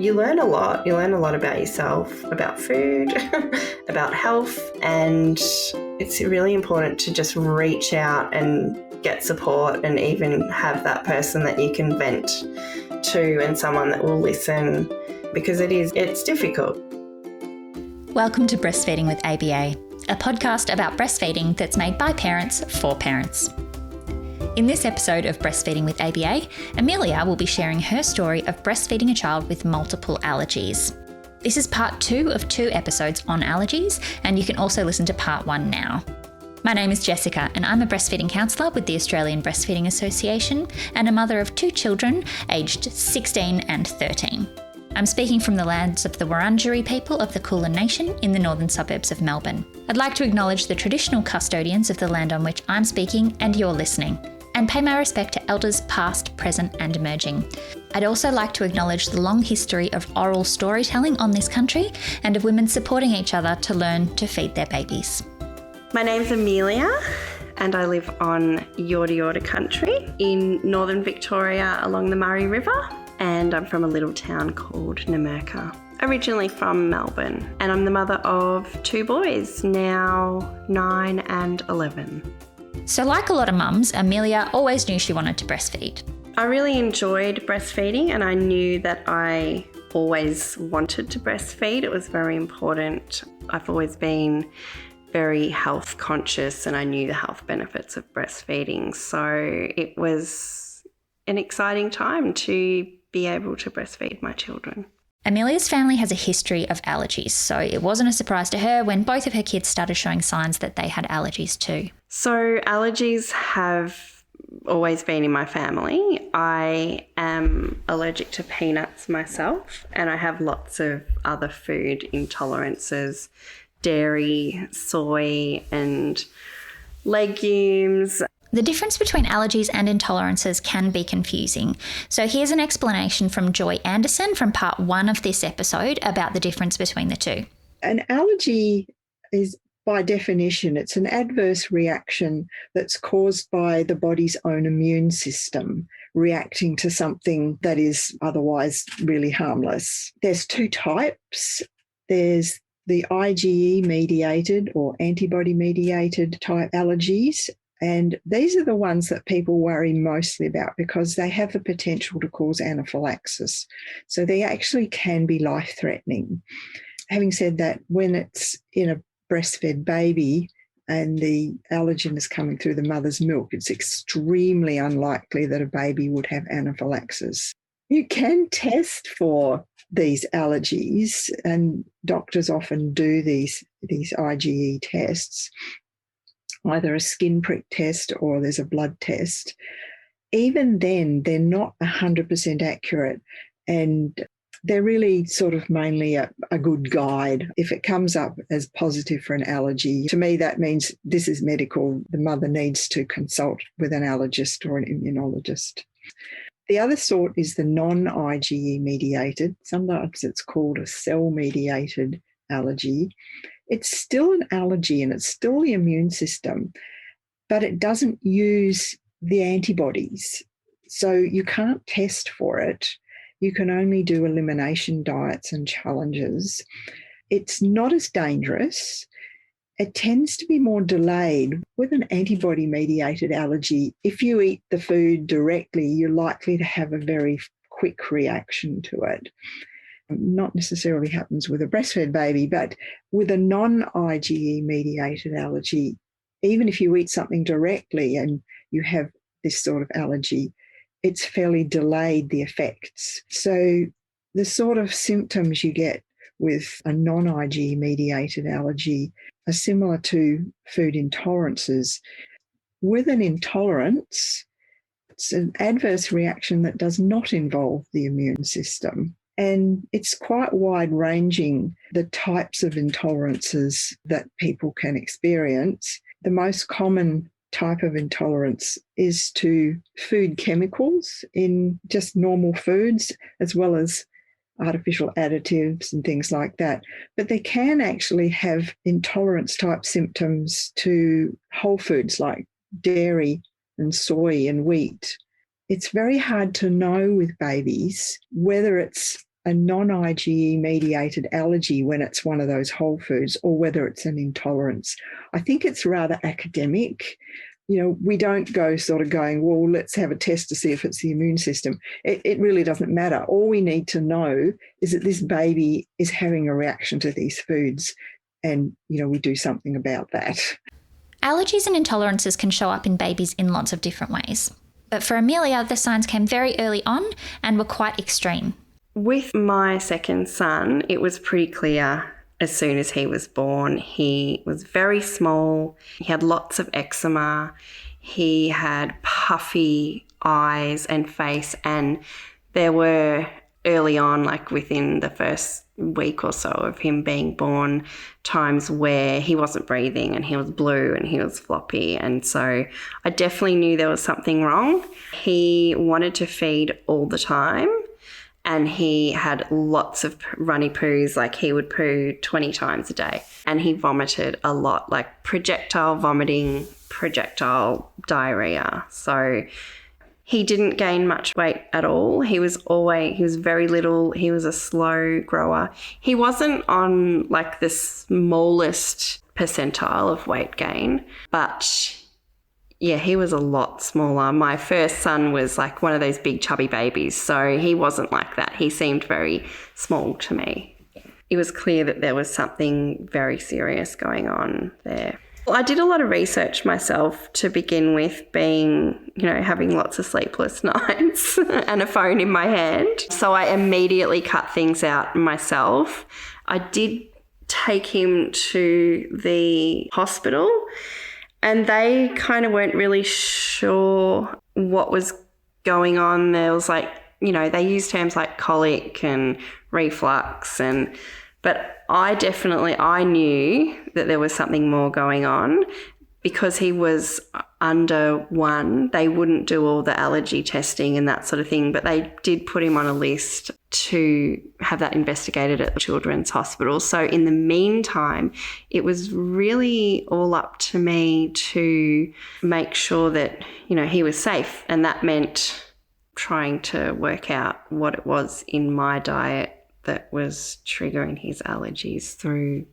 you learn a lot. You learn a lot about yourself, about food, about health, and it's really important to just reach out and get support and even have that person that you can vent to and someone that will listen, because it's difficult. Welcome to Breastfeeding with ABA, a podcast about breastfeeding that's made by parents for parents. In this episode of Breastfeeding with ABA, Amelia will be sharing her story of breastfeeding a child with multiple allergies. This is part 2 of 2 episodes on allergies, and you can also listen to part 1 now. My name is Jessica, and I'm a breastfeeding counsellor with the Australian Breastfeeding Association and a mother of 2 children aged 16 and 13. I'm speaking from the lands of the Wurundjeri people of the Kulin Nation in the northern suburbs of Melbourne. I'd like to acknowledge the traditional custodians of the land on which I'm speaking and you're listening, and pay my respect to elders past, present and emerging. I'd also like to acknowledge the long history of oral storytelling on this country and of women supporting each other to learn to feed their babies. My name's Amelia and I live on Yorta Yorta country in northern Victoria along the Murray River, and I'm from a little town called Namurka, originally from Melbourne, and I'm the mother of 2 boys, now 9 and 11. So like a lot of mums, Amelia always knew she wanted to breastfeed. I really enjoyed breastfeeding and I knew that I always wanted to breastfeed. It was very important. I've always been very health conscious and I knew the health benefits of breastfeeding. So it was an exciting time to be able to breastfeed my children. Amelia's family has a history of allergies, so it wasn't a surprise to her when both of her kids started showing signs that they had allergies too. So allergies have always been in my family. I am allergic to peanuts myself, and I have lots of other food intolerances, dairy, soy and legumes. The difference between allergies and intolerances can be confusing. So here's an explanation from Joy Anderson from part 1 of this episode about the difference between the two. An allergy is, by definition, it's an adverse reaction that's caused by the body's own immune system reacting to something that is otherwise really harmless. There's 2 types. There's the IgE-mediated or antibody-mediated type allergies. And these are the ones that people worry mostly about because they have the potential to cause anaphylaxis. So they actually can be life-threatening. Having said that, when it's in a breastfed baby and the allergen is coming through the mother's milk, it's extremely unlikely that a baby would have anaphylaxis. You can test for these allergies, and doctors often do these IgE tests, either a skin prick test or there's a blood test. Even then, they're not 100% accurate, and they're really sort of mainly a good guide. If it comes up as positive for an allergy, to me that means this is medical. The mother needs to consult with an allergist or an immunologist. The other sort is the non-IgE mediated. Sometimes it's called a cell-mediated allergy. It's still an allergy and it's still the immune system, but it doesn't use the antibodies. So you can't test for it. You can only do elimination diets and challenges. It's not as dangerous. It tends to be more delayed. With an antibody-mediated allergy, if you eat the food directly, you're likely to have a very quick reaction to it. Not necessarily happens with a breastfed baby, but with a non-IgE mediated allergy, even if you eat something directly and you have this sort of allergy, it's fairly delayed, the effects. So the sort of symptoms you get with a non-IgE mediated allergy are similar to food intolerances. With an intolerance, it's an adverse reaction that does not involve the immune system. And it's quite wide-ranging, the types of intolerances that people can experience. The most common type of intolerance is to food chemicals in just normal foods, as well as artificial additives and things like that. But they can actually have intolerance-type symptoms to whole foods like dairy and soy and wheat. It's very hard to know with babies whether it's a non-IgE mediated allergy when it's one of those whole foods or whether it's an intolerance. I think it's rather academic. We don't go sort of going, well, let's have a test to see if it's the immune system. It really doesn't matter. All we need to know is that this baby is having a reaction to these foods and, we do something about that. Allergies and intolerances can show up in babies in lots of different ways. But for Amelia, the signs came very early on and were quite extreme. With my second son, it was pretty clear as soon as he was born. He was very small. He had lots of eczema. He had puffy eyes and face. And there were early on, like within the first week or so of him being born, times where he wasn't breathing and he was blue and he was floppy. And so I definitely knew there was something wrong. He wanted to feed all the time. And he had lots of runny poos, like he would poo 20 times a day. And he vomited a lot, like projectile vomiting, projectile diarrhea. So he didn't gain much weight at all. He was very little. He was a slow grower. He wasn't on like the smallest percentile of weight gain, but yeah, he was a lot smaller. My first son was like one of those big chubby babies, so he wasn't like that. He seemed very small to me. It was clear that there was something very serious going on there. Well, I did a lot of research myself to begin with, having lots of sleepless nights and a phone in my hand. So I immediately cut things out myself. I did take him to the hospital, and they kind of weren't really sure what was going on. There was they used terms like colic and reflux, but I knew that there was something more going on. Because he was under 1, they wouldn't do all the allergy testing and that sort of thing, but they did put him on a list to have that investigated at the Children's Hospital. So in the meantime, it was really all up to me to make sure that, he was safe. And that meant trying to work out what it was in my diet that was triggering his allergies through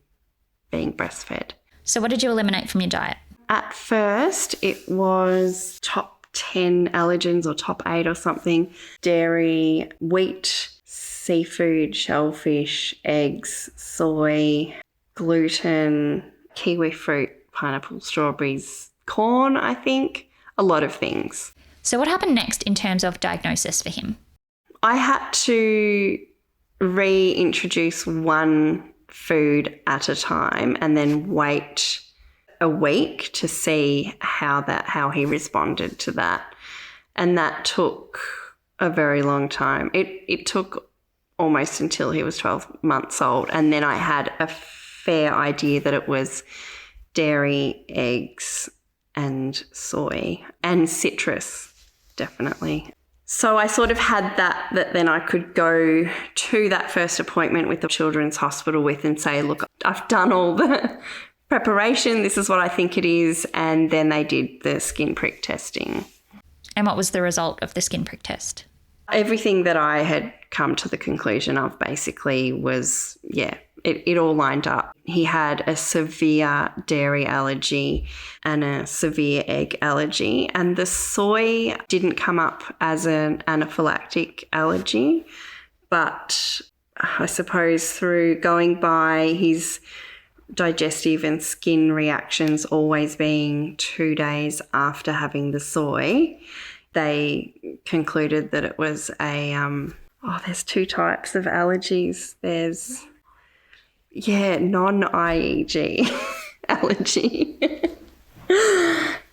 being breastfed. So what did you eliminate from your diet? At first, it was top 10 allergens or top 8 or something. Dairy, wheat, seafood, shellfish, eggs, soy, gluten, kiwi fruit, pineapple, strawberries, corn, I think. A lot of things. So what happened next in terms of diagnosis for him? I had to reintroduce one food at a time and then wait a week to see how he responded to that. And that took a very long time. It took almost until he was 12 months old. And then I had a fair idea that it was dairy, eggs, and soy, and citrus, definitely. So I sort of had that then I could go to that first appointment with the Children's Hospital with and say, look, I've done all the preparation, this is what I think it is. And then they did the skin prick testing. And what was the result of the skin prick test? Everything that I had come to the conclusion of basically was, it all lined up. He had a severe dairy allergy and a severe egg allergy, and the soy didn't come up as an anaphylactic allergy, but I suppose through going by his digestive and skin reactions always being 2 days after having the soy, they concluded that it was there's 2 types of allergies. There's, non-IgE allergy.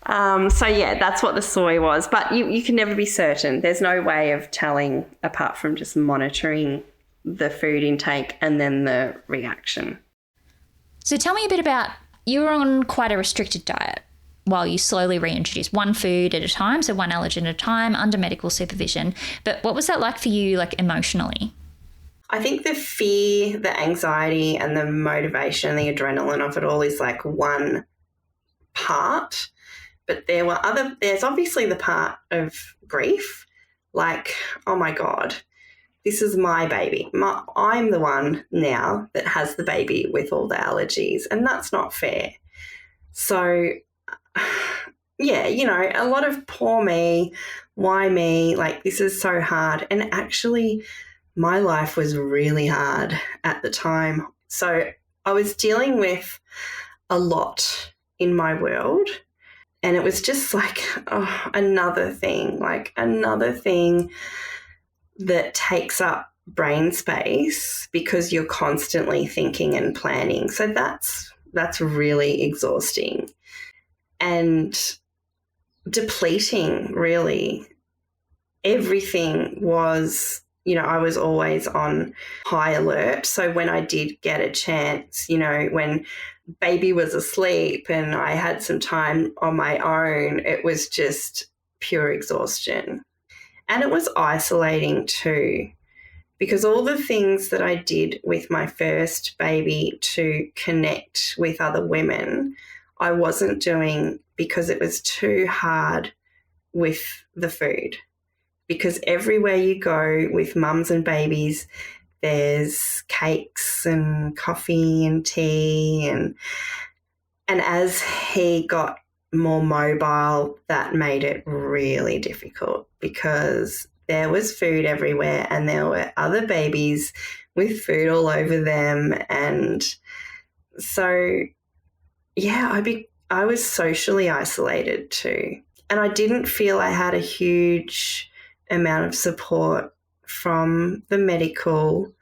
That's what the soy was. But you can never be certain. There's no way of telling apart from just monitoring the food intake and then the reaction. So tell me a bit about, you were on quite a restricted diet while you slowly reintroduced one food at a time, so one allergen at a time, under medical supervision. But what was that like for you, emotionally? I think the fear, the anxiety and the motivation, the adrenaline of it all is one part. But there's obviously the part of grief, oh my God, this is my baby. I'm the one now that has the baby with all the allergies, and that's not fair. So, yeah, a lot of poor me, why me, like this is so hard. And actually my life was really hard at the time. So I was dealing with a lot in my world, and it was just like another thing that takes up brain space because you're constantly thinking and planning. So that's really exhausting and depleting, really. Everything was, I was always on high alert. So when I did get a chance, when baby was asleep and I had some time on my own, it was just pure exhaustion. And it was isolating too, because all the things that I did with my first baby to connect with other women, I wasn't doing because it was too hard with the food. Because everywhere you go with mums and babies, there's cakes and coffee and tea. And as he got more mobile, that made it really difficult because there was food everywhere and there were other babies with food all over them. And so, yeah, I was socially isolated too. And I didn't feel I had a huge amount of support from the medical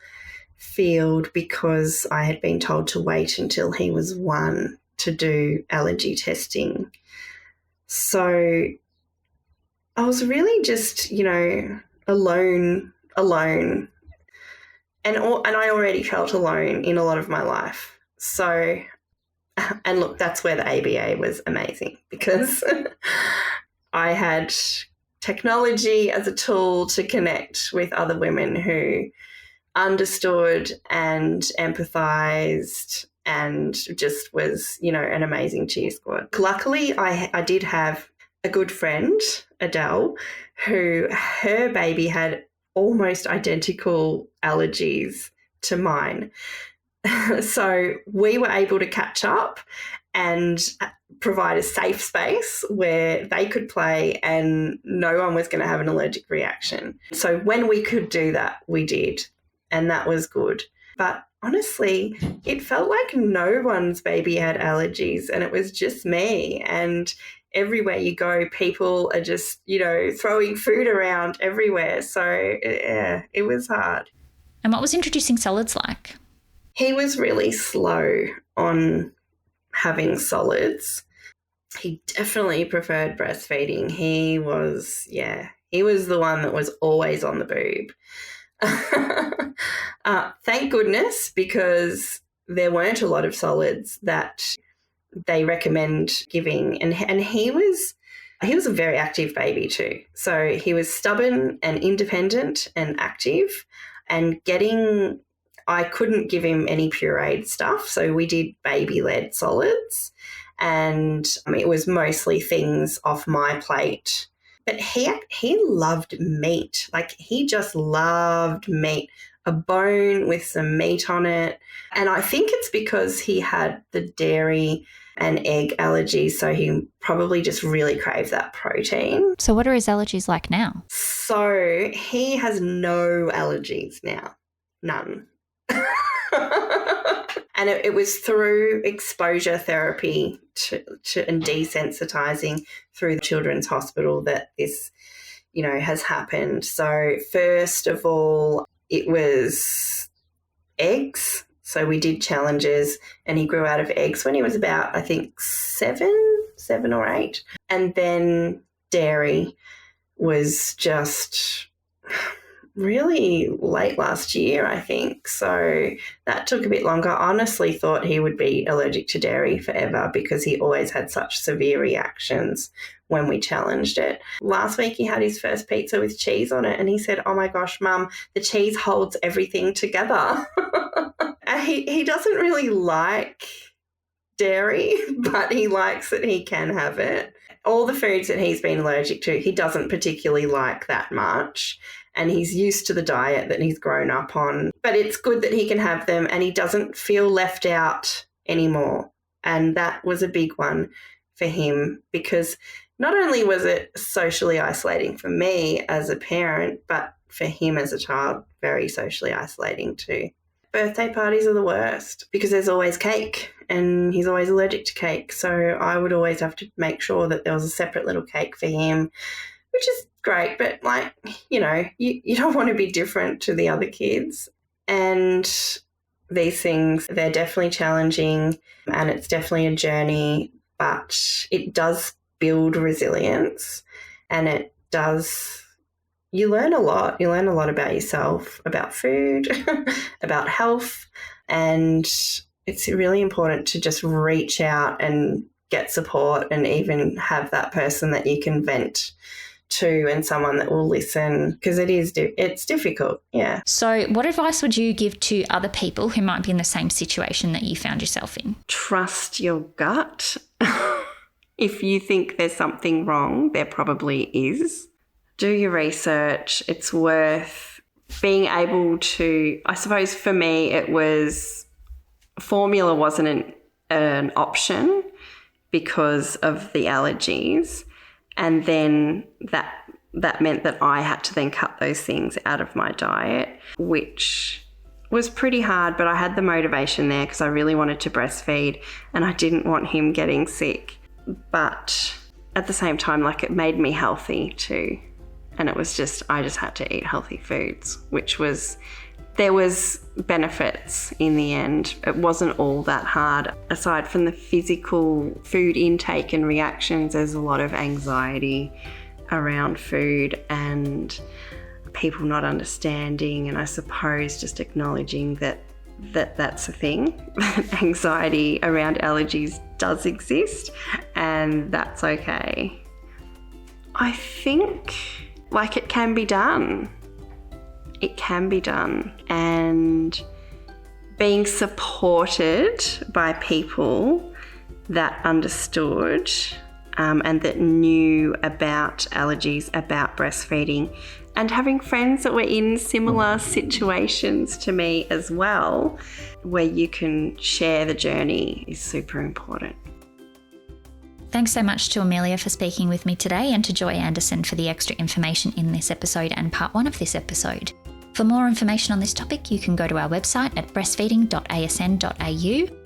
field because I had been told to wait until he was 1 to do allergy testing. So I was really just, alone. And I already felt alone in a lot of my life. So, and look, that's where the ABA was amazing because I had technology as a tool to connect with other women who understood and empathized and just was, an amazing cheer squad. Luckily, I did have a good friend, Adele, who her baby had almost identical allergies to mine. So we were able to catch up and provide a safe space where they could play and no one was going to have an allergic reaction. So when we could do that, we did, and that was good. But honestly, it felt like no one's baby had allergies and it was just me. And everywhere you go, people are just, throwing food around everywhere. So, yeah, it was hard. And what was introducing solids like? He was really slow on having solids. He definitely preferred breastfeeding. He was the one that was always on the boob. Thank goodness, because there weren't a lot of solids that they recommend giving. And he was a very active baby too. So he was stubborn and independent and active, and I couldn't give him any pureed stuff. So we did baby-led solids, and it was mostly things off my plate. But he loved meat. Like, he just loved meat, a bone with some meat on it. And I think it's because he had the dairy and egg allergies, so he probably just really craved that protein. So what are his allergies like now? So he has no allergies now. None. And it was through exposure therapy and desensitizing through the Children's Hospital that this, has happened. So first of all, it was eggs. So we did challenges and he grew out of eggs when he was about, I think, 7 or 8. And then dairy was just really late last year, I think. So that took a bit longer. I honestly thought he would be allergic to dairy forever because he always had such severe reactions when we challenged it. Last week he had his first pizza with cheese on it and he said, "Oh my gosh, Mum, the cheese holds everything together." He doesn't really like dairy, but he likes that he can have it. All the foods that he's been allergic to, he doesn't particularly like that much. and he's used to the diet that he's grown up on. But it's good that he can have them and he doesn't feel left out anymore. And that was a big one for him, because not only was it socially isolating for me as a parent, but for him as a child, very socially isolating too. Birthday parties are the worst because there's always cake and he's always allergic to cake. So I would always have to make sure that there was a separate little cake for him, which is great. But you don't want to be different to the other kids. And these things, they're definitely challenging and it's definitely a journey, but it does build resilience and it does... You learn a lot. You learn a lot about yourself, about food, about health, and it's really important to just reach out and get support and even have that person that you can vent to and someone that will listen, because it's difficult, yeah. So what advice would you give to other people who might be in the same situation that you found yourself in? Trust your gut. If you think there's something wrong, there probably is. Do your research. It's worth being able to, I suppose for me, it was formula wasn't an option because of the allergies. And then that meant that I had to then cut those things out of my diet, which was pretty hard, but I had the motivation there because I really wanted to breastfeed and I didn't want him getting sick. But at the same time, it made me healthy too. And it was I just had to eat healthy foods, there was benefits in the end. It wasn't all that hard. Aside from the physical food intake and reactions, there's a lot of anxiety around food and people not understanding, and I suppose just acknowledging that's a thing. Anxiety around allergies does exist and that's okay. I think it can be done. It can be done. And being supported by people that understood and that knew about allergies, about breastfeeding, and having friends that were in similar situations to me as well, where you can share the journey, is super important. Thanks so much to Amelia for speaking with me today, and to Joy Anderson for the extra information in this episode and part 1 of this episode. For more information on this topic, you can go to our website at breastfeeding.asn.au.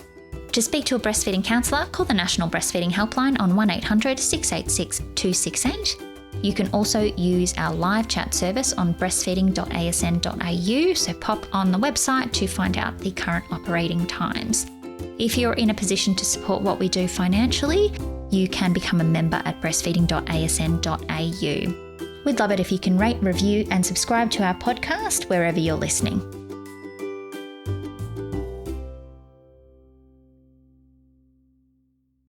To speak to a breastfeeding counsellor, call the National Breastfeeding Helpline on 1800 686 268. You can also use our live chat service on breastfeeding.asn.au, so pop on the website to find out the current operating times. If you're in a position to support what we do financially, you can become a member at breastfeeding.asn.au. We'd love it if you can rate, review and subscribe to our podcast wherever you're listening.